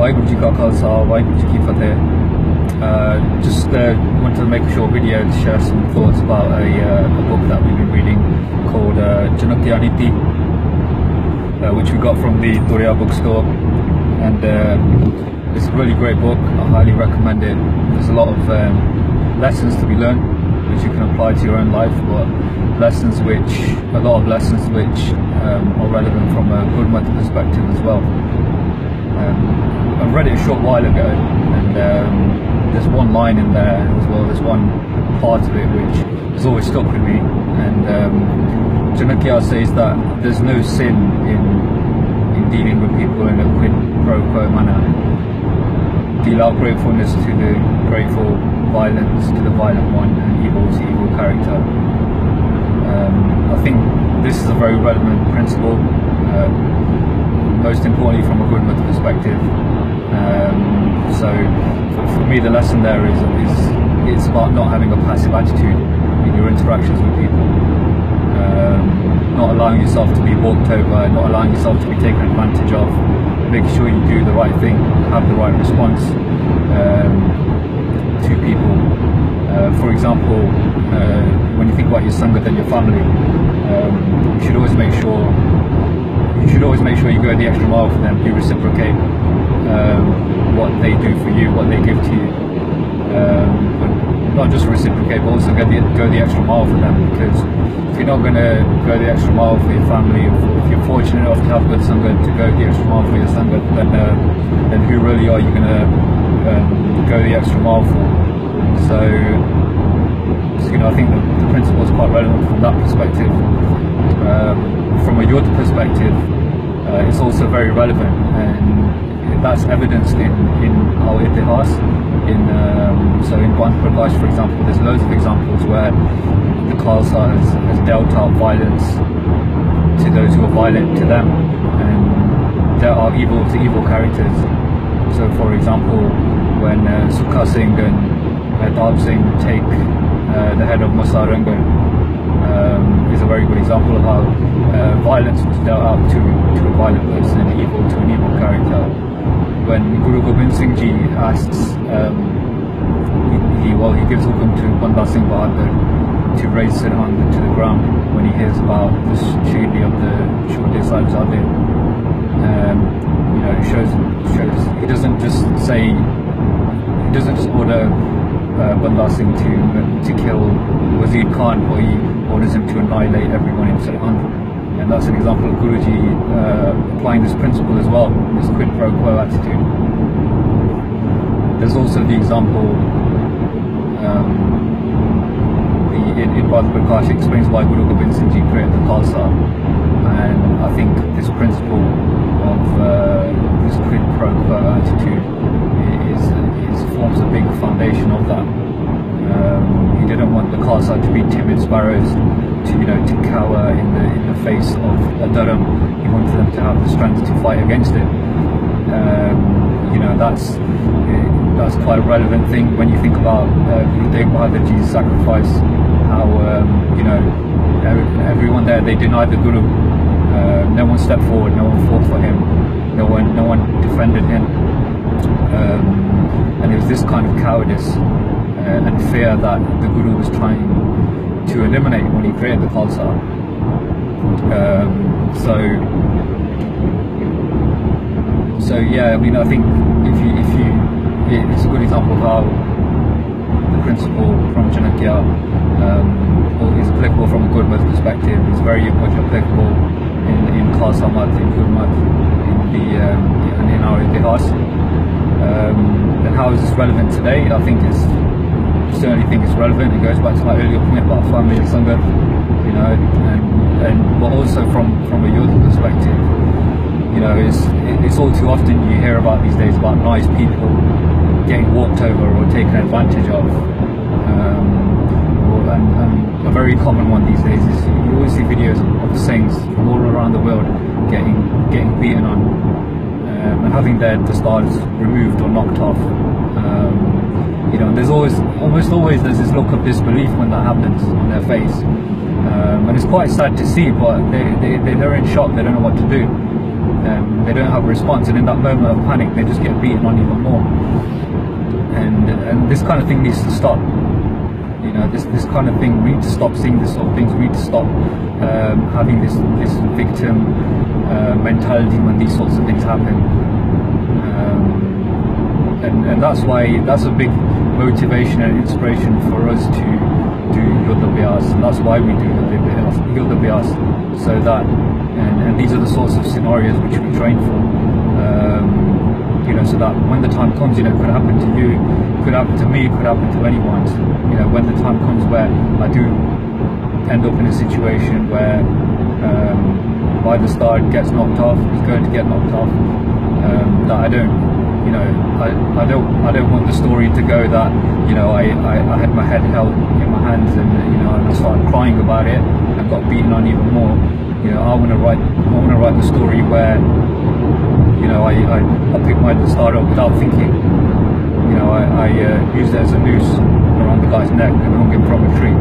Waheguru Ji Ka Khalsa, Waheguru Ji Ki Fateh. Just wanted to make a short video to share some thoughts about a book that we've been reading called Chanakya Neeti, which we got from the Turiya bookstore, and it's a really great book. I highly recommend it. There's a lot of lessons to be learned which you can apply to your own life, but a lot of lessons which are relevant from a GurMat perspective as well. I read it a short while ago, and there's one line in there as well, there's one part of it which has always stuck with me, and Chanakya says that there's no sin in dealing with people in a quid pro quo manner. Deal out gratefulness to the grateful, violence to the violent one, and evil to evil character. I think this is a very relevant principle, most importantly from a GurMat perspective. So for me, the lesson there is it's about not having a passive attitude in your interactions with people, not allowing yourself to be walked over, not allowing yourself to be taken advantage of, making sure you do the right thing, have the right response to people. For example, when you think about your Sangat and your family, you should always make sure you go the extra mile for them. You reciprocate what they do for you, what they give to you. But not just reciprocate, but also go the extra mile for them, because if you're not going to go the extra mile for your family, if you're fortunate enough to have good Sangat to go the extra mile for your Sangat, then who really are you going to go the extra mile for? So I think the principle is quite relevant from that perspective. From a youth perspective, it's also very relevant, and that's evidenced in our ithihaas. So in Panth Prakaash, for example, there's loads of examples where the Khalsa has dealt out violence to those who are violent to them, and dealt out evil to evil characters. So for example, when Sukha Singh and Darbaar Singh take the head of Masaranga, is a very good example of how violence was dealt out to a violent person and evil to an evil character. When GurSharan Singh Ji asks, he gives hukum to Banda Singh Bahadur to raise Sirhand to the ground when he hears about the shahidi of the Chhote Sahibzade. It shows he doesn't just order Banda Singh to kill Wazir Khan, but he orders him to annihilate everyone in Sirhand. And that's an example of Guruji applying this principle as well, this quid pro quo attitude. There's also the example in Panth Prakaash explains why GurSharan Singh Ji created the Khalsa, and I think this principle of this quid pro quo attitude forms a big foundation of that. He didn't want the Khalsa to be timid sparrows, to cower in the face of a dharam. He wanted them to have the strength to fight against it. That's quite a relevant thing when you think about Guru Tegh Bahadur Ji's sacrifice. How everyone there, they denied the Guru. No one stepped forward. No one fought for him. No one defended him. And it was this kind of cowardice and fear that the Guru was trying to eliminate when he created the Khalsa. So yeah, I mean, I think it's a good example of how the principle from Chanakya is applicable from a GurMat perspective. It's very much applicable in Khalsa Mat, in GurMat, and in our ithihaas. And how is this relevant today? I certainly think it's relevant. It goes back to my earlier point about family and Sangat, but also from a youth perspective, it's all too often you hear about these days about nice people getting walked over or taken advantage of. And a very common one these days is you always see videos of saints from all around the world getting beaten on, and having their stars removed or knocked off. There's almost always there's this look of disbelief when that happens on their face, and it's quite sad to see, but they're in shock. They don't know what to do. they don't have a response, and in that moment of panic they just get beaten on even more. And this kind of thing needs to stop. You know, this kind of thing, we need to stop seeing this sort of things. We need to stop having this victim mentality when these sorts of things happen. And that's why, that's a big motivation and inspiration for us to do Yudhabhyas, and that's why we do Yudhabhyas, so that, and these are the sorts of scenarios which we train for, you know, so that when the time comes, you know, it could happen to you, it could happen to me, it could happen to anyone. You know, when the time comes where I do end up in a situation where either star gets knocked off, is going to get knocked off, that I don't, you know, I don't want the story to go that, you know, I had my head held in my hands, and you know, and I started crying about it and got beaten on even more. You know, I want to write the story where, you know, I picked my star up without thinking. You know, I used it as a noose around the guy's neck and hung him from a tree.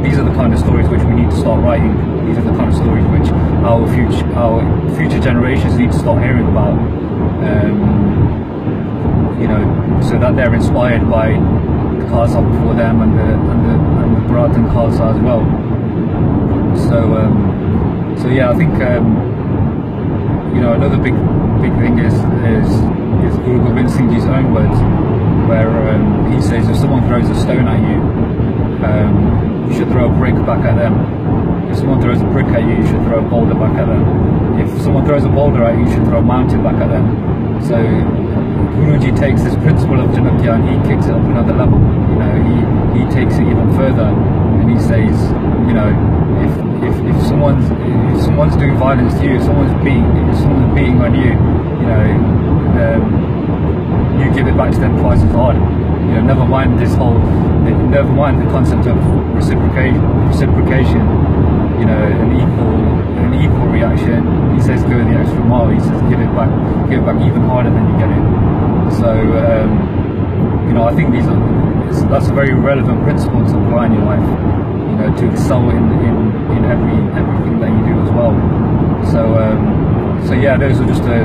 These are the kind of stories which we need to start writing. These are the kind of stories which our future generations need to start hearing about. You know, so that they're inspired by the Khalsa before them, and the puratan Khalsa as well. So yeah, I think you know, another big thing is GurSharan Singh Ji's own words, where he says, if someone throws a stone at you, you should throw a brick back at them. If someone throws a brick at you, you should throw a boulder back at them. If someone throws a boulder at you, you should throw a mountain back at them. So Guruji takes this principle of Chanakya and he kicks it up another level. You know, he takes it even further, and he says, you know, if someone's doing violence to you, if someone's beating on you, you know, you give it back to them twice as hard. You know, never mind the concept of reciprocation. You know, an equal reaction. He says go the extra mile. He says give it back even harder than you get it. So you know, I think that's a very relevant principle to apply in your life. You know, to excel in everything that you do as well. So yeah, those are just a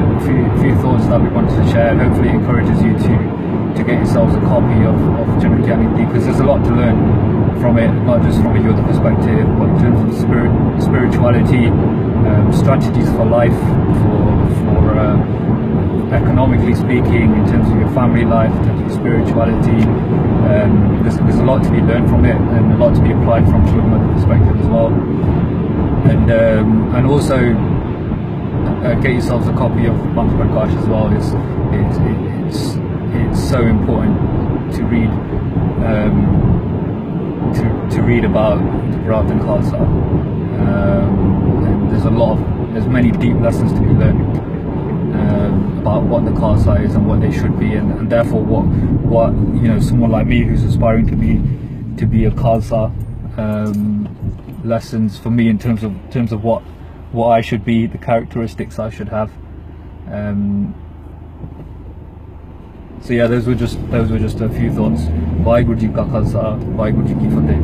few thoughts that we wanted to share. Hopefully it encourages you to get yourselves a copy of Chankya Neeti, because there's a lot to learn from it, not just from a Yoda perspective, but in terms of spirituality, strategies for life, for economically speaking, in terms of your family life, in terms of spirituality. There's a lot to be learned from it, and a lot to be applied from GurMat perspective as well. And also get yourselves a copy of Panth Prakaash as well. It's so important to read to read about the puratan Khalsa. And there's many deep lessons to be learned about what the Khalsa is and what they should be, and therefore what you know, someone like me who's aspiring to be a Khalsa, lessons for me in terms of what I should be, the characteristics I should have. So yeah, those were just a few thoughts. Vaheguru Ji Ka Khalsa, Vaheguru Ji Ki Fateh.